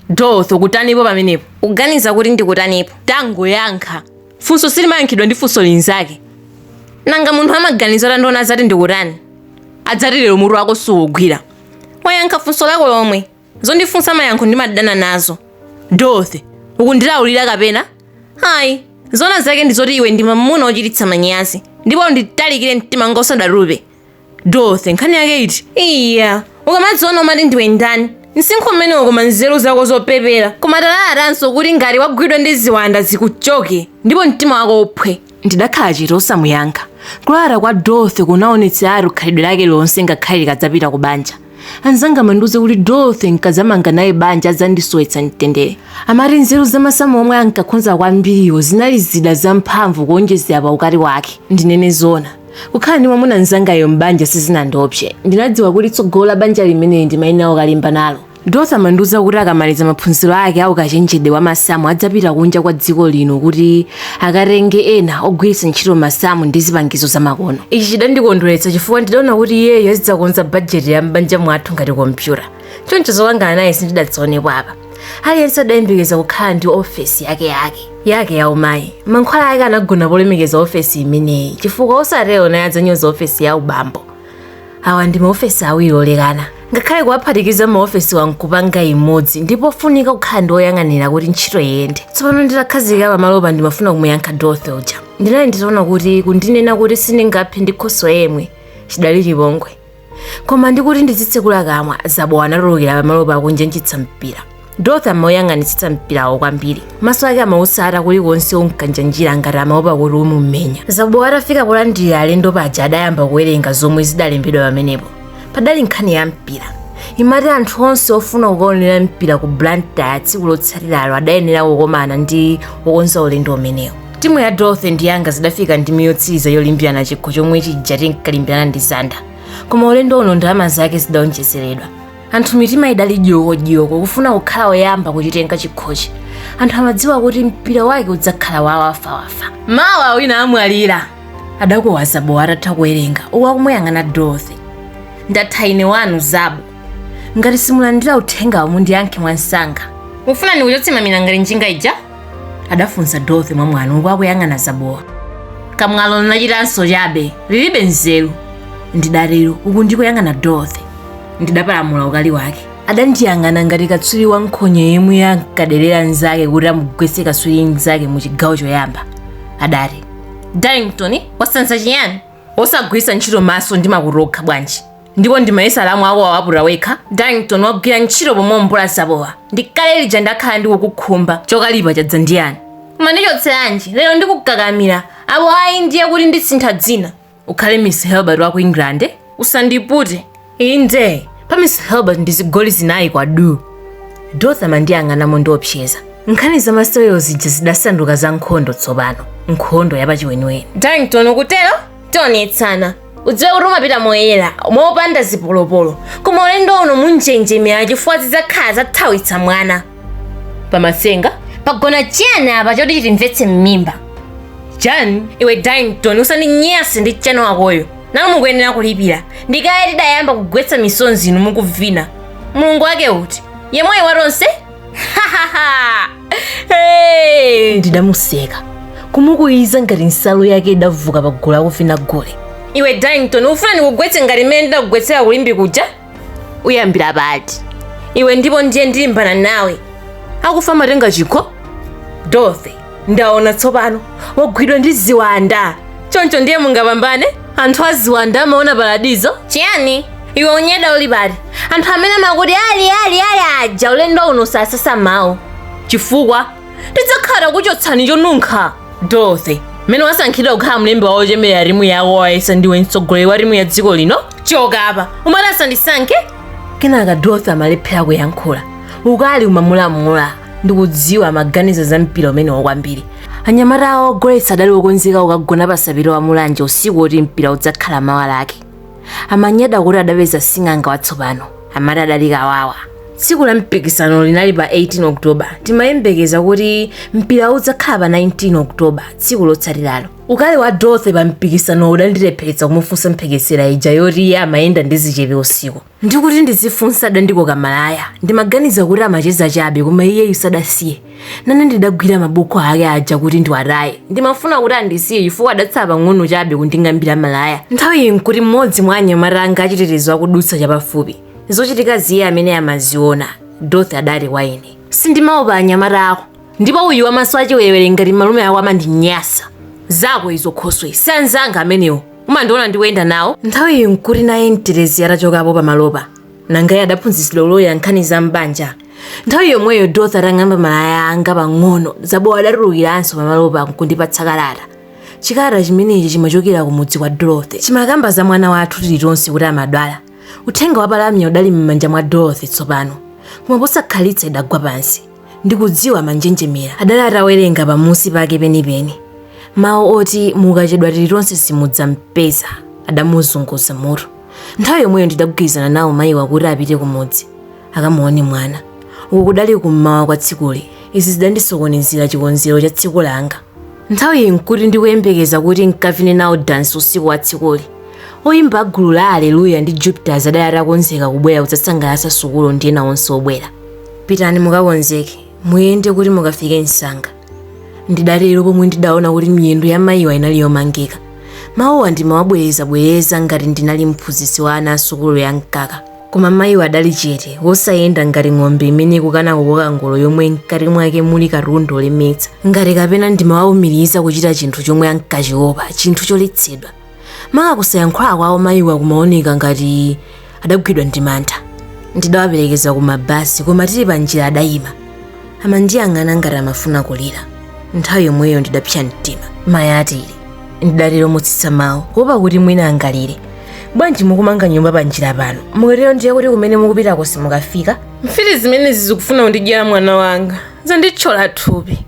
Dorothy ukutanipo pamenepo. Uganiza kuti ndikutanipo. Tango yankha. Funso silimayankhidwa ndi funso linzake. Nanga munthu amaganiza ndona zati ndikutani. Adzati lero mutu wako suwugwira. Wayankha funso lako lomwe. Zondifunsa mayankho ndimadana nazo. Dorothy, ukundilaulira kapena? Hayi, zona zake ndizoti iwe ndi mamuna ochititsa manyazi. Ndipo nditalikire mtima ngosadatupe. Dorothy, nkhani yake iti? Iya, ukamadziona umati ndiwe ndani. Msinkhu mmene ukoma nzeru zako zopepera. Koma talalatanso kuti ngati wagwidwa ndi ziwanda zikuchoke. Ndipo mtima wako uphwe. Ndidakhala chete osamuyankha. Kulala kwa Dorothy kunaonetsa ari khalidwe lake lonse ngakhale likadzapita ku banja. Anzanga manduze kuti Dorothy nkazamanga naye banja azandisowetsa mtendere. Amati nzeru zamasamu omwe ankakhonza kwambiriwo zinali zida zamphamvu kuonjezera pa ukali wake. Ndinene zona. Kukhala ndi mwamuna nzangayo mbanja sizinandopse. Ndinadziwa kuti tsogolo la banja limene ndimayina okalimba nalo. Dorothy amanduza kuti akamaliza maphunziro ake au kachenjede wa masamu adzapita kunja kwa dziko lino kuti akatenge ena ogwiritsa ntchito masamu ndi zipangizo zamakono. Ichi chidandikondweretsa chifukwa ndidaona kuti iyeyo azidzakonza bajeti ya mbanja mwathu ngati kompyuta. Choncho zowangana naye sindidadzionepo apa. Aliyense adayembekeza kukhala ndi ofesi yake ya umayi. Mankhwala ake anagona polemekeza ofesi imeneyi chifukwa osatero naye adzanyoza ofesi ya ubambo. Awa ndi maofesi awiri olekana. Ngakhale kuwaphatikiza maofesi wankupanga imodzi ndipo funika kukhala ndi oyang'anira kuti ntchito iyende. Tsopano nditakhazika pamalopa ndimafuna kumuyankha Dorothy uja. Ndinali nditaona kuti kundinena kuti sindingaphe ndi khoso yemwe chidali chipongwe. Koma ndikuti ndizitsekula kamwa zabo anatolokera pamalopa akunjenjitsa mpira. Dorothy amaoyang'anitsitsa mpirawo kwambiri. Maso ake amausata kulikonse unkanjanjira ngati amaopa kuti umumenya. Zabo atafika polandira alendo paja adayamba kuwerenga zomwe zidalembedwa pamenepo. Padali nkhani ya mpira. Imati anthu onse ofuna kukaonera mpira ku Blantyre tsiku lotsaliralo adayenera kukomana ndi wokonza ulendo umenewo. Timu ya Dorothy ndi yanga zidafika ndime yotsiriza yolimbirana chikho chomwe chija tinkalimbirana ndi Zanda. Koma ulendo uno ndalama zake zidaonjezeredwa. Anthu mitima idali joko kufuna kukhala oyamba kuchitenga chikhochi. Anthu amadziwa kuti mpira wake udzakhala wawafa. Mawa wina amwalira. Adakuwaza bo atatha kuwerenga uwakumuyang'ana Dorothy. Ndatha ine wanu Zabo. Ngati simulandira uthenga wamu ndiyankhe mwansanga. Mufuna ndikuchotse mamina ngati njinga ija? Adafunsa Dorothy mwamwanu ukwakuyang'ana Zabowa. Kamwalo nachitanso chabe, lilibe nzeru. Ndidarero uku ndikuyang'ana Dorothy. Ndidapalamula ukali wake. Adandiyang'ana ngati katswiri wankhonyo yemwe yankaderera nzake kuti amugwetse katswiri nzake mu chigawo choyamba. Adati, Darrington, wasanza chiyani? Osagwisa ntchito maso ndi makuroka bwanji. Ndipo ndimayesa lamu ako wawapura wekha. Darrington wagwira ntchito pomwe Zabowa. Ndikale lija ndakhala ndi kukukhumba chokalipa chadza ndiyani. Koma ndichotseranji, lero ndikukakamira. Abo ayi ndiye kuti nditsintha dzina. Ukhale Miss Helbert wa ku England, usandipute. Inde, pa Miss Helbert ndizigoli zinayi kwa du. Dorothy amandiyang'anamo ndiopseza. Nkhani za masewero zija zidasanduka za nkhondo tsopano. Nkhondo yapachiweniweni. Darrington ukutero? Tionetsana. Udziwe kuti umapita moyera, mopanda zipolopolo. Koma ulendo uno munjenjemera chifukwa zidzakhala zathawitsa mwana. Pamasenga? Pagona chiyani apa choti chitimvetse m'mimba. Chani? Iwe Darrington usandinyase ndi chano wakoyo. Nalo mukuyenera kulipira. Ndikale tidayamba kugwetsa misonzi inu mukuvina. Mulungu wake uti? Yemwe watonse? Hey! Ndidamuseka. Kumukuiza ngati nsalu yake idavuka pagulu akuvina gole. Iwe Darrington ufuna ndikugwetse ngati mmene ndakugwetsera kulimbi kuja? Uyambira pati. Iwe ndipo ndiye ndilimbana nawe. Akufa matenga chikho? Dorothy, ndaona tsopano wagwidwa ndi ziwanda. Choncho ndiye mungapambane? Anthu aziwanda amaona paradizo? Chiyani? Iwe unyeda uli pati. Anthu amene amakuti ali aja ulendo uno sasasa mawu. Chifukwa tidzakhala kuchotsani chonunkha. Dorothy, mene wasankhidwa kukhala mlembi wawo chemera rimu yako wayesa ndiwe mtsogoleri wa rimu ya dziko lino? Choka apa, umati asandisankhe? Kenaka Dorothy amalephera kuyankhula. Ukali umamulamula ndikudziwa amaganiza za mpira umene wakwambiri. Anyamata awo ogoletsa adali okonzeka ukagona pasapiro wa mulanje usiku oti mpira udzakhala mawa lake. Amanyada kuti adapeza sing'anga watsopano. Amati adali kawawa. tsiku la mpikisano linali pa 18 Oktoba. Timayembekeza kuti mpira udzakhala pa 19 Oktoba, tsiku lotsatiralo. Ukali wa Dorothy pa mpikisano udandilepheretsa kumufunsa mphekesera ija yoti iye amayenda ndi zichepe usiku. Ndikuti ndizifunsa adandikoka malaya. Ndimaganiza kuti amacheza chabe koma iye sadasiye. Nane ndidagwira mabuku ake aja kuti ndiwataye. Ndimafuna kuti andisiye chifukwa adatsala pang'ono chabe kunding'ambira malaya. Nthawi iyi nkuti mmodzi mwa anyamata anga achitetezo akudutsa chapafupi. Zochitika ziye amene amaziona. Dorothy adati kwa ine, sindimaopa anyamata ako, ndipo uyu wamaso achiwerewere ngati malume ako amandinyasa. Zako izo khoswe sanzanga amenewo umandiona ndiwenda nawo. Nthawi iyi nkuti naye Terezi atachokapo pamalopa, nangaye adaphunzitsidwa uloya nkhani za mbanja. Nthawi yomweyo Dorothy atang'amba malaya anga pang'ono, zabowa adatulukiranso pamalopa nkundipatsa kalata. Chikalata chimenechi chimachokera kumudzi kwa Dorothy, chimakamba za mwana wathu tilitonse kuti amadwala. Uthenga wa palamya udali m'manja mwa Dorothy tsopano, koma posakhalitsa idagwa pansi. Ndikudziwa manjenjemera adali atawerenga pamusi pake penipeni. Mawu oti mukachedwa tilitonse simudzampeza adamuzunguza mutu. Nthawi yomweyo ndidagwirizana nawo mayiwa kuti apite kumudzi akamuone mwana. Uku kudali kummawa kwa tsikuli. Izi zidandisokonezera chikonzero cha tsiku langa. Nthawi iyi nkuti ndikuyembekeza kuti nkavine nawo dansi usiku wa tsikuli. Oyimba gulu la Haleluya ndi Jupiters adali atakonzeka kubwera kudzasangalatsa sukulu ndi ena onse obwera. Pitani mukakonzeke, muyende kuti mukafike msanga. Ndidalero pomwe ndidaona kuti miyendo ya mayiwa inali yomangika. Mawuwa ndimawabwereza ngati ndinali mphunzitsi wa ana asukulu ya mkaka. Koma mayiwa adali chete, wosayenda ngati ng'ombe imene ikukana kukoka ngolo yomwe mkati mwake muli katundu olemetsa. Ngati kapena ndimawawumiriza kuchita chinthu chomwe ankachiopa, chinthu choletsedwa. Maka kusayankhula kwawo mayiwa kumaoneka ngati adagwidwa ndi mantha. Ndidawaperekeza ku mabasi koma tili pa njira adayima. Amandiyang'ana ngati amafuna kulira. Nthawi yomweyo ndidapsa mtima. Mayi atili, ndidalero motsitsa mawu kuopa kuti mwina angalire. Bwanji mukumanga nyumba pa njira pano, mukatero ndiye kuti kumene mukupitako simukafika? Mfiti zimenezi zikufuna kundidyera mwana wanga, zanditchola thupi.